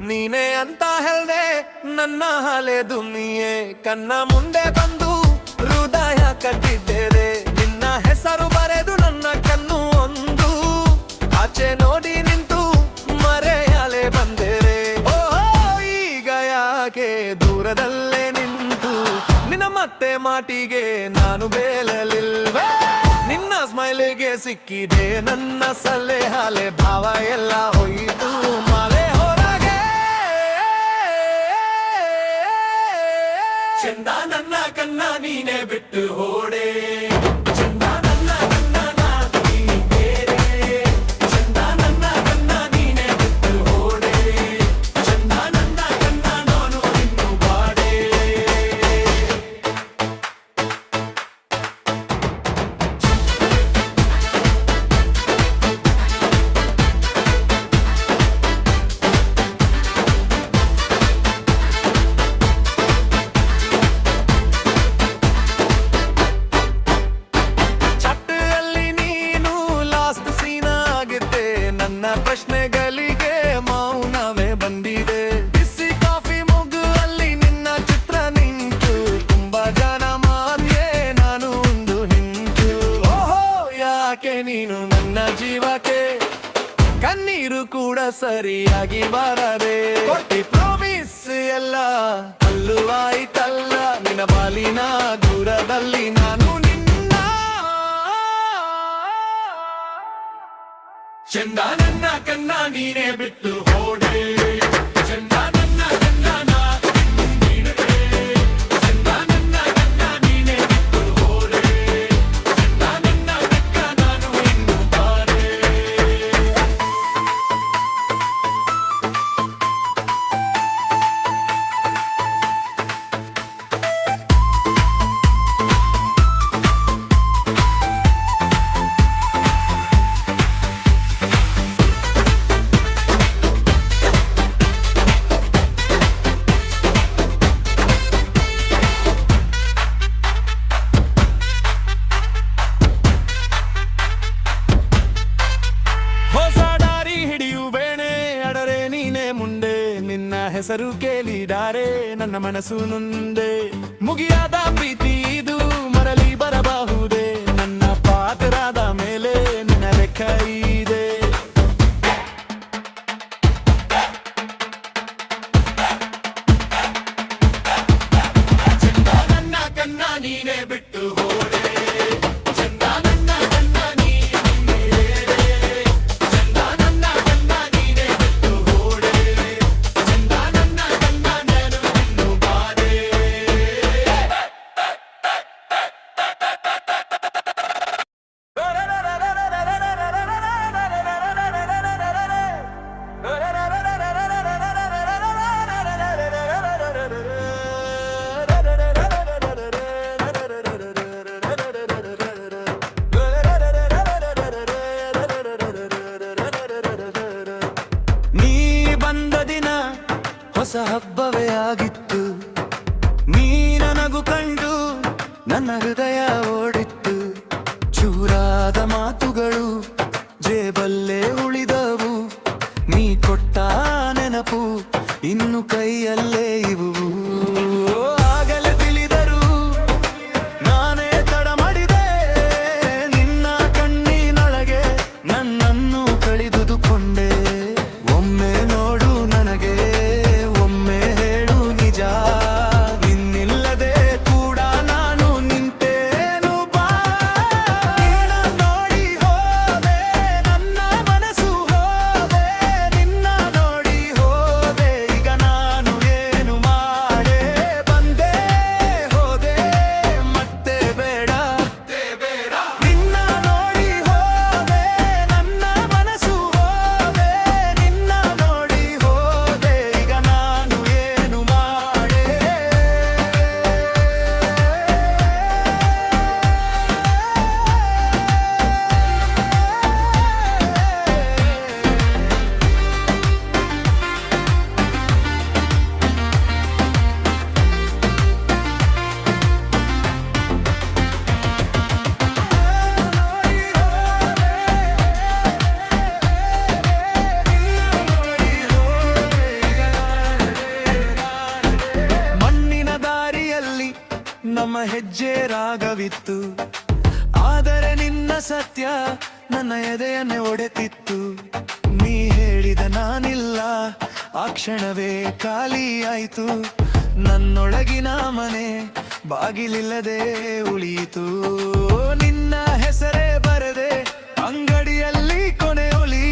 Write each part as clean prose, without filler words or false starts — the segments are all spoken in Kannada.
ನೀನೇ ಅಂತ ಹೇಳ್ದೆ ನನ್ನ ಹಳೆ ದುನಿಯೆ ಕನ್ನ ಮುಂದೆ ಬಂದು ಹೃದಯ ಕಟ್ಟಿದ್ದೇನೆ ನಿನ್ನ ಹೆಸರು ಬರೆದು ನನ್ನ ಕಣ್ಣು ಒಂದು ಆಚೆ ನೋಡಿ ನಿಂತು ಮರೆಯಲೆ ಬಂದೇರೆ ಓಹೋ ಈಗ ಯಾಕೆ ದೂರದಲ್ಲೇ ನಿಂತು ನಿನ್ನ ಮತ್ತೆ ಮಾಟಿಗೆ ನಾನು ಬೇಲಲಿಲ್ವೇ ನಿನ್ನ ಸ್ಮೈಲಿಗೆ ಸಿಕ್ಕಿದೆ ನನ್ನ ಸಲೆ ಹಾಲೆ ಭಾವ ಎಲ್ಲ ಹೋಯಿತು ಮಾಲೆ ಹೊರಗೆ ಚಂದ ನನ್ನ ಕನ್ನ ನೀನೆ ಬಿಟ್ಟು ಹೋಡೆ ಚಂದ ನನ್ನ ಕನ್ನ ನೀ ಬೇರೆ ಚಂದ ನನ್ನ ಕನ್ನ ನೀನೆ ಬಿಟ್ಟು ಹೋಡೆ ಚಂದ ನನ್ನ ಕನ್ನ ನಾನು ಇನ್ನು ಬಾಡೆ ನನ್ನ ಪ್ರಶ್ನೆಗಳಿಗೆ ಮೌನವೇ ಬಂದಿದೆ ಬಿಸಿ ಕಾಫಿ ಮುಗುವಲ್ಲಿ ನಿನ್ನ ಚಿತ್ರ ನಿಂತು ತುಂಬಾ ಜನ ಮಾರ್ಗೆ ನಾನು ಒಂದು ಹಿಂಟು ಓಹೋ ಯಾಕೆ ನೀನು ನನ್ನ ಜೀವಕ್ಕೆ ಕಣ್ಣೀರು ಕೂಡ ಸರಿಯಾಗಿ ಬರದೆ ಕೊಟ್ಟಿ ಪ್ರಾಮಿಸ್ ಎಲ್ಲ ಅಲ್ಲುವಾಯ್ತಲ್ಲ ನಿನ್ನ ಬಾಲಿನ ದೂರದಲ್ಲಿ ನಾನು ಚಂದ ನನ್ನ ಕನ್ನ ನೀನೆ ಬಿಟ್ಟು ಹೋಡೆ ಚಂದ ನನ್ನ ಕನ್ನ ನೀನೆ ಚಂದ ನನ್ನ ಕನ್ನ ನೀನೆ ಬಿಟ್ಟು ಹೋಡೆ ಚಂದ ನನ್ನ ಕಕ್ಕ ನಾನು ಇನ್ನು ಬಾರೆ ಮುಂದೆ ನಿನ್ನ ಹೆಸರು ಕೇಳಿದಾರೆ ನನ್ನ ಮನಸ್ಸು ನೊಂದೆ ಮುಗಿಯಾದ ಪ್ರೀತಿ ಇದು ಮರಳಿ ಬರಬಹುದೇ ನನ್ನ ಪಾತ್ರದ ಮೇಲೆ ನಿನ್ನ ಲೆಕ್ಕ ಇದೆ ಚಂದ ನನ್ನ ಕನ್ನ ನೀನೆ ಬಿಟ್ಟು ಹೋಡೆ ಚಂದ ನನ್ನ ಕನ್ನ ನೀನೆ ಚಂದ ನನ್ನ ಕನ್ನ ನೀನೆ ಬಿಟ್ಟು ಹೋಡೆ ಚಂದ ನನ್ನ ಕನ್ನ ನಾನು ಇನ್ನು ಬಾರೆ ಹೊಸ ಹಬ್ಬವೇ ಆಗಿತ್ತು ನೀ ನನಗೂ ಕಂಡು ನನ್ನ ಹೃದಯ ಓಡಿತ್ತು ಚೂರಾದ ಮಾತುಗಳು ಜೇಬಲ್ಲೇ ಉಳಿದವು ನೀ ಕೊಟ್ಟ ನೆನಪು ಇನ್ನು ಕೈಯಲ್ಲೇ ಇವು ಆಗಲೇ ತಿಳಿದರು ನಾನೇ ತಡ ಮಾಡಿದೆ ನಿನ್ನ ಕಣ್ಣಿನೊಳಗೆ ನನ್ನನ್ನು ಕಳೆದುಕೊಂಡೆ ಒಮ್ಮೆ ನೋಡು ನನಗೆ ನಿನ್ನಿಲ್ಲದೆ ಕೂಡ ನಾನು ನಿಂತೇನು ಬಾ ನೋಡಿ ಹೋದೆ ನನ್ನ ಮನಸ್ಸು ಹೋದೆ ನಿನ್ನ ನೋಡಿ ಹೋದೆ ಈಗ ನಾನು ಏನು ಮಾಡೆ ಬಂದ ನಮ್ಮ ಹೆಜ್ಜೆ ರಾಗವಿತ್ತು, ಆದರೆ ನಿನ್ನ ಸತ್ಯ ನನ್ನ ಎದೆಯನ್ನೇ ಒಡೆತಿತ್ತು. ನೀ ಹೇಳಿದ ನಾನಿಲ್ಲ, ಆ ಕ್ಷಣವೇ ಖಾಲಿಯಾಯಿತು. ನನ್ನೊಳಗಿನ ಮನೆ ಬಾಗಿಲಿಲ್ಲದೆ ಉಳಿಯಿತು. ನಿನ್ನ ಹೆಸರೇ ಬರದೆ ಅಂಗಡಿಯಲ್ಲಿ ಕೊನೆಯೊಲಿ,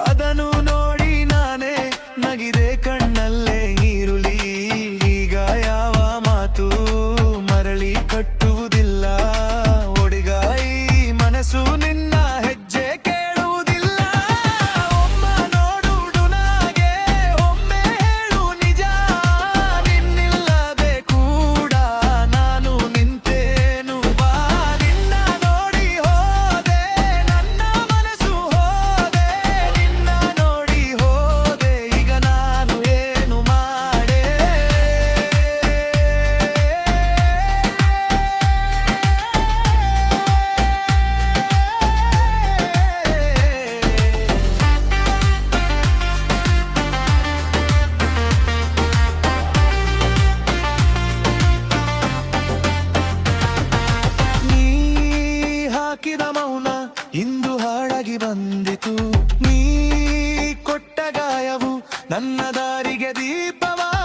ಅದನ್ನು ನೋಡಿ ನಾನೇ ನಗಿದೆ ಕಣ್ಣಲ್ಲೇ ಈರುಳಿ. ಈಗ ಯಾವ ಮಾತು ಮರಳಿ ಕಟ್ಟುವುದಿಲ್ಲ, ಒಡಿಗಾಯಿ ಮನಸ್ಸು ನಿನ್ನ ಹೆಜ್ಜೆ ಕೇಳುವುದಿಲ್ಲ. ಒಮ್ಮ ನೋಡುವುದು ನಾಗೆ, ಒಮ್ಮೆ ಹೇಳು ನಿಜ, ನಿನ್ನಿಲ್ಲದೆ ಕೂಡ ನಾನು ನಿಂತೇನು ಬಾ. ನಿನ್ನ ನೋಡಿ ಹೋದೆ, ನನ್ನ ಮನಸ್ಸು ಹೋದೆ, ನಿನ್ನ ನೋಡಿ ಹೋದೆ, ಈಗ ನಾನು ಏನು ಮಾಡೆ. ನೀ ಹಾಕಿದ ಮೌನ ಇಂದು ಹಾಳಾಗಿ ಬಂದಿತು. ನೀ ಕೊಟ್ಟ ಗಾಯವು ನನ್ನ ದಾರಿಗೆ ದೀಪವಾಗಿ